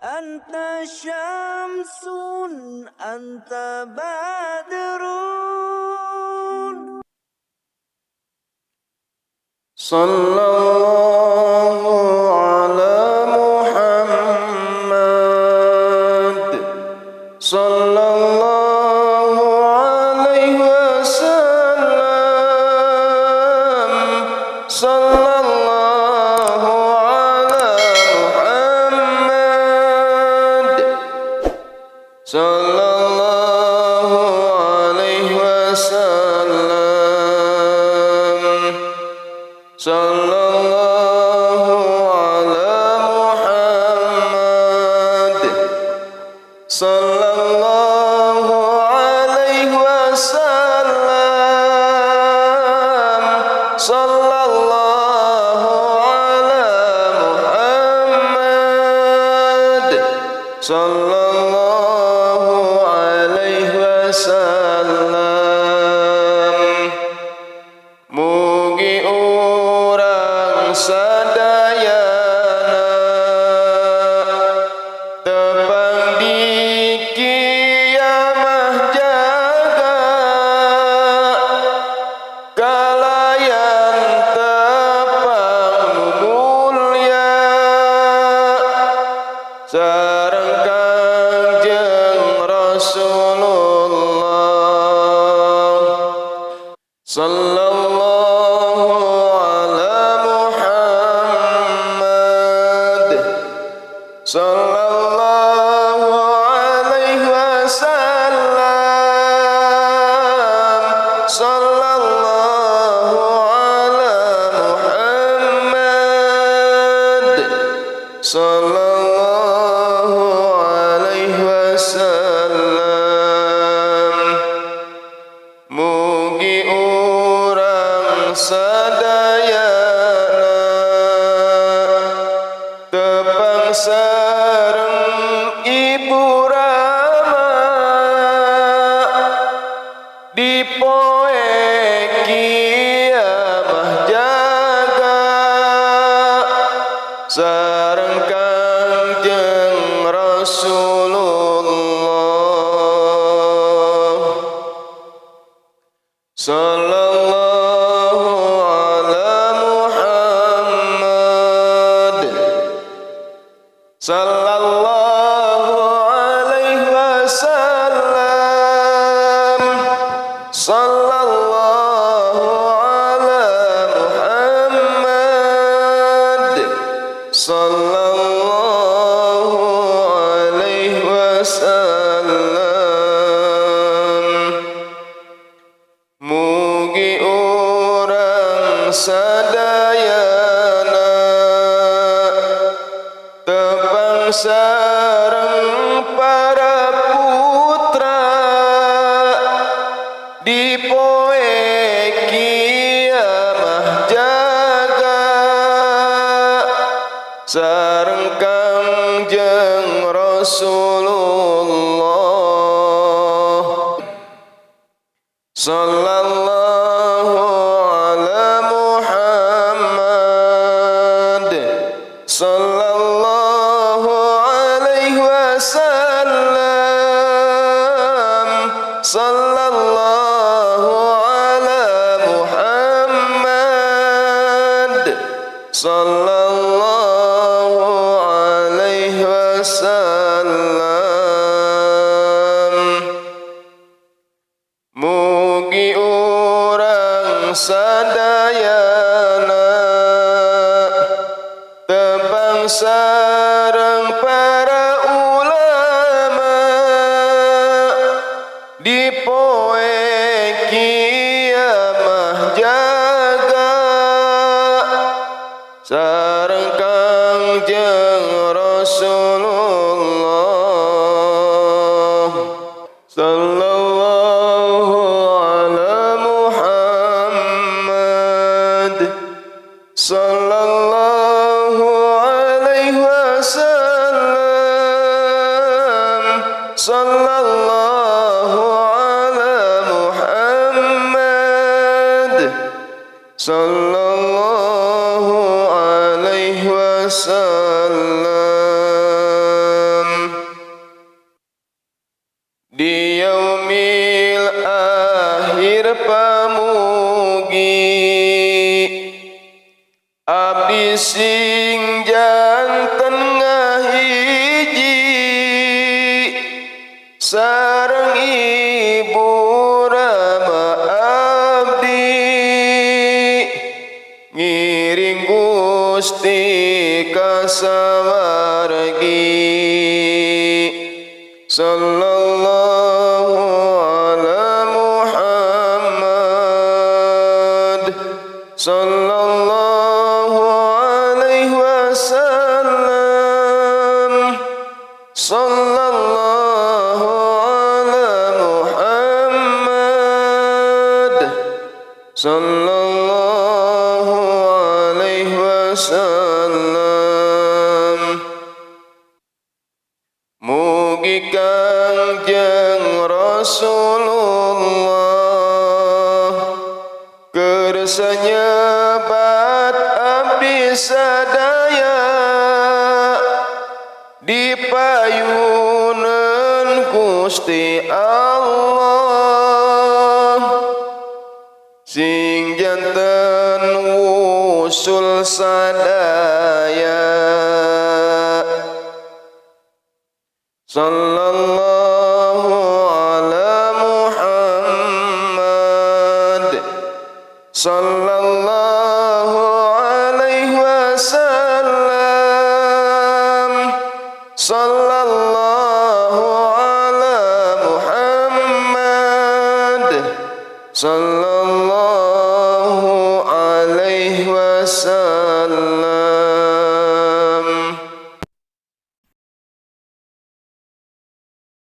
Anta syamsun, anta badrun. Sallallahu ala Muhammad, sallallahu alaihi wasallam, sallallahu ala Muhammad, sallallahu alaihi wasallam, sallallahu ala Muhammad, sallallahu alaihi wasallam, sallallahu ala Muhammad, sallallahu alaihi wasallam. Mugi urang sadayana tepang di kiamah jaga kalayan tepang mulia sareng Kangjeng Rasulullah. Sallallahu ala Muhammad, sallallahu alaihi wasallam, sallallahu ala Muhammad, sallallahu alaihi wasallam. Mugi urang sadayana tepang sareng Ibu Rama di poe kiamah jaga sareng Kangjeng Rasulullah. Sallallahu ala Muhammad, sallallahu alaihi wasallam, sallallahu ala Muhammad, sallallahu alaihi wasallam. Mugi urang sadayana tepang sareng para putra di poe kiamah jaga sareng Kangjeng Rasulullah. Sallallahu ala Muhammad, sallallahu alaihi wasallam, sallallahu ala Muhammad, sallallahu alaihi wasallam. Mugi urang sadayana tepang sareng para ulama di poe kiamah jaga sareng Kangjeng Rasulullah. Sallallahu ala Muhammad, sallallahu alaihi wasallam, sallallahu ala Muhammad, sallallahu alaihi wasallam. pamugi abdi sing janten ngahiji sareng ibu rama abdi ngiring Gusti kasawargi sallallahu ala Muhammad sallallahu alaihi wasallam sallallahu ala Muhammad sallallahu alaihi wasallam. Mugi Kangjeng Rasulullah kersa nyebat abdi sadaya dipayuneun Gusti Allah sing janten wusul sadaya sallallahu ala Muhammad sallallahu alaihi wasallam sallallahu ala Muhammad sallallahu